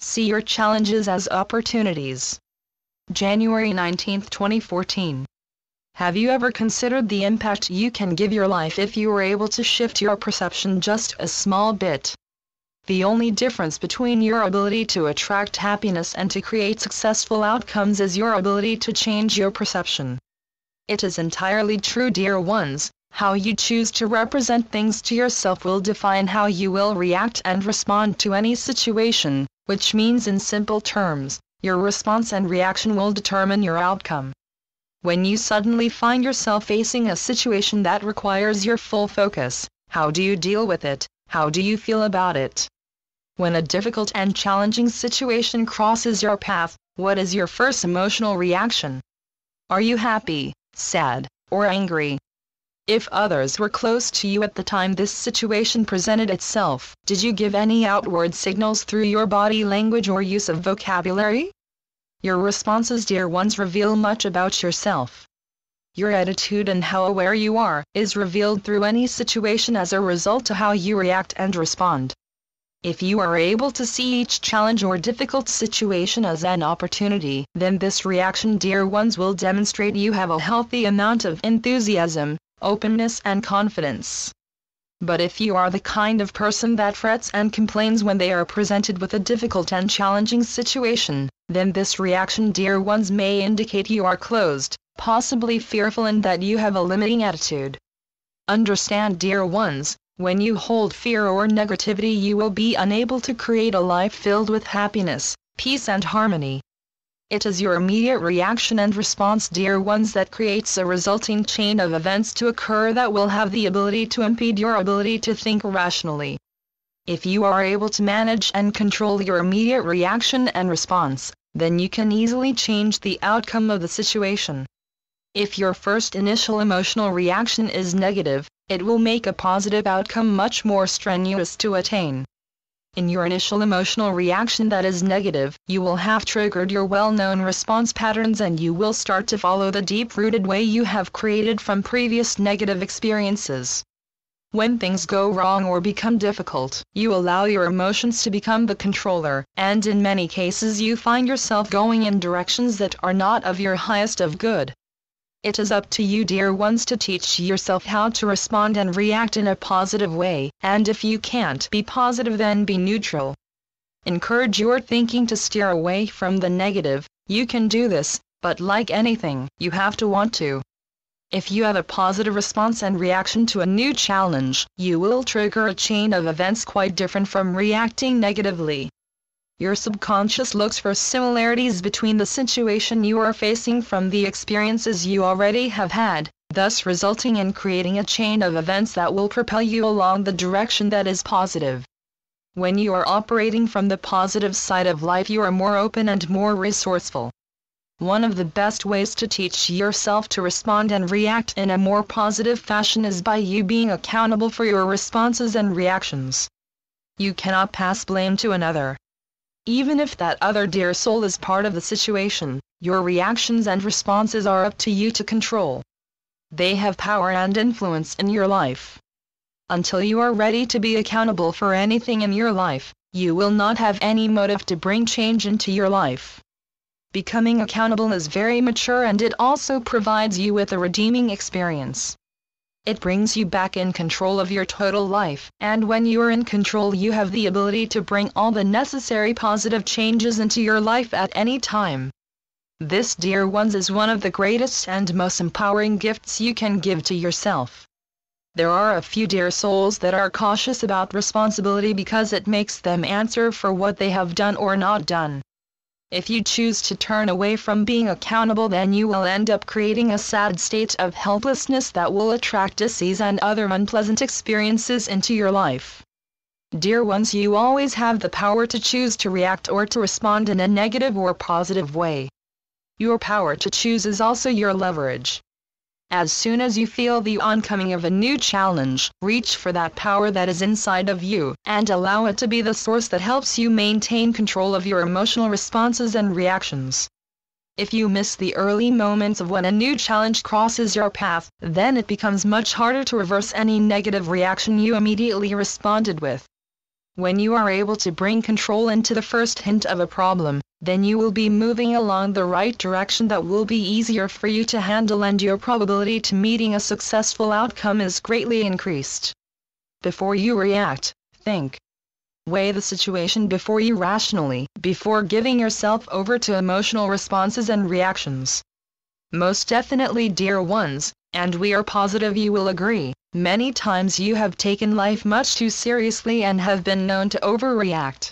See your challenges as opportunities. January 19, 2014. Have you ever considered the impact you can give your life if you were able to shift your perception just a small bit? The only difference between your ability to attract happiness and to create successful outcomes is your ability to change your perception. It is entirely true, dear ones, how you choose to represent things to yourself will define how you will react and respond to any situation, which means in simple terms, your response and reaction will determine your outcome. When you suddenly find yourself facing a situation that requires your full focus, how do you deal with it? How do you feel about it? When a difficult and challenging situation crosses your path, what is your first emotional reaction? Are you happy, sad, or angry? If others were close to you at the time this situation presented itself, did you give any outward signals through your body language or use of vocabulary? Your responses, dear ones, reveal much about yourself. Your attitude and how aware you are is revealed through any situation as a result of how you react and respond. If you are able to see each challenge or difficult situation as an opportunity, then this reaction, dear ones, will demonstrate you have a healthy amount of enthusiasm, openness and confidence. But if you are the kind of person that frets and complains when they are presented with a difficult and challenging situation, then this reaction, dear ones, may indicate you are closed, possibly fearful, and that you have a limiting attitude. Understand, dear ones, when you hold fear or negativity, you will be unable to create a life filled with happiness, peace and harmony. It is your immediate reaction and response, dear ones, that creates a resulting chain of events to occur that will have the ability to impede your ability to think rationally. If you are able to manage and control your immediate reaction and response, then you can easily change the outcome of the situation. If your first initial emotional reaction is negative, it will make a positive outcome much more strenuous to attain. In your initial emotional reaction that is negative, you will have triggered your well-known response patterns and you will start to follow the deep-rooted way you have created from previous negative experiences. When things go wrong or become difficult, you allow your emotions to become the controller, and in many cases you find yourself going in directions that are not of your highest of good. It is up to you, dear ones, to teach yourself how to respond and react in a positive way, and if you can't be positive, then be neutral. Encourage your thinking to steer away from the negative. You can do this, but like anything, you have to want to. If you have a positive response and reaction to a new challenge, you will trigger a chain of events quite different from reacting negatively. Your subconscious looks for similarities between the situation you are facing from the experiences you already have had, thus resulting in creating a chain of events that will propel you along the direction that is positive. When you are operating from the positive side of life, you are more open and more resourceful. One of the best ways to teach yourself to respond and react in a more positive fashion is by you being accountable for your responses and reactions. You cannot pass blame to another. Even if that other dear soul is part of the situation, your reactions and responses are up to you to control. They have power and influence in your life. Until you are ready to be accountable for anything in your life, you will not have any motive to bring change into your life. Becoming accountable is very mature, and it also provides you with a redeeming experience. It brings you back in control of your total life, and when you are in control, you have the ability to bring all the necessary positive changes into your life at any time. This, dear ones, is one of the greatest and most empowering gifts you can give to yourself. There are a few dear souls that are cautious about responsibility because it makes them answer for what they have done or not done. If you choose to turn away from being accountable, then you will end up creating a sad state of helplessness that will attract disease and other unpleasant experiences into your life. Dear ones, you always have the power to choose to react or to respond in a negative or positive way. Your power to choose is also your leverage. As soon as you feel the oncoming of a new challenge, reach for that power that is inside of you, and allow it to be the source that helps you maintain control of your emotional responses and reactions. If you miss the early moments of when a new challenge crosses your path, then it becomes much harder to reverse any negative reaction you immediately responded with. When you are able to bring control into the first hint of a problem, then you will be moving along the right direction that will be easier for you to handle, and your probability to meeting a successful outcome is greatly increased. Before you react, think. Weigh the situation before you rationally, before giving yourself over to emotional responses and reactions. Most definitely, dear ones, and we are positive you will agree, many times you have taken life much too seriously and have been known to overreact.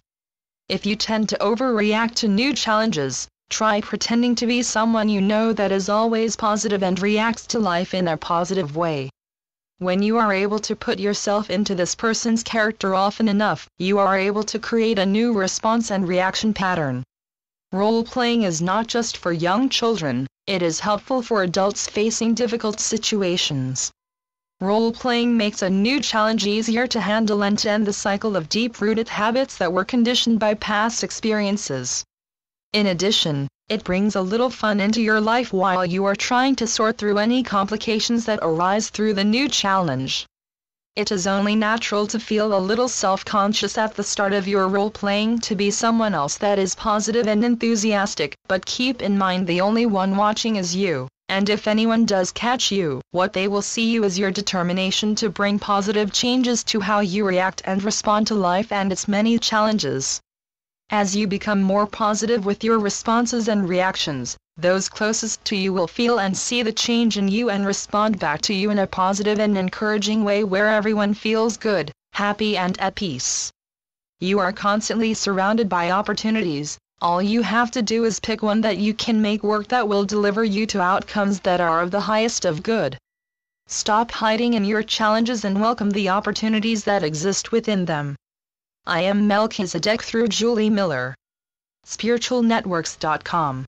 If you tend to overreact to new challenges, try pretending to be someone you know that is always positive and reacts to life in a positive way. When you are able to put yourself into this person's character often enough, you are able to create a new response and reaction pattern. Role-playing is not just for young children, it is helpful for adults facing difficult situations. Role-playing makes a new challenge easier to handle and to end the cycle of deep-rooted habits that were conditioned by past experiences. In addition, it brings a little fun into your life while you are trying to sort through any complications that arise through the new challenge. It is only natural to feel a little self-conscious at the start of your role-playing to be someone else that is positive and enthusiastic, but keep in mind the only one watching is you, and if anyone does catch you, what they will see you is your determination to bring positive changes to how you react and respond to life and its many challenges. As you become more positive with your responses and reactions, those closest to you will feel and see the change in you and respond back to you in a positive and encouraging way where everyone feels good, happy and at peace. You are constantly surrounded by opportunities, all you have to do is pick one that you can make work that will deliver you to outcomes that are of the highest of good. Stop hiding in your challenges and welcome the opportunities that exist within them. I am Melchizedek through Julie Miller. SpiritualNetworks.com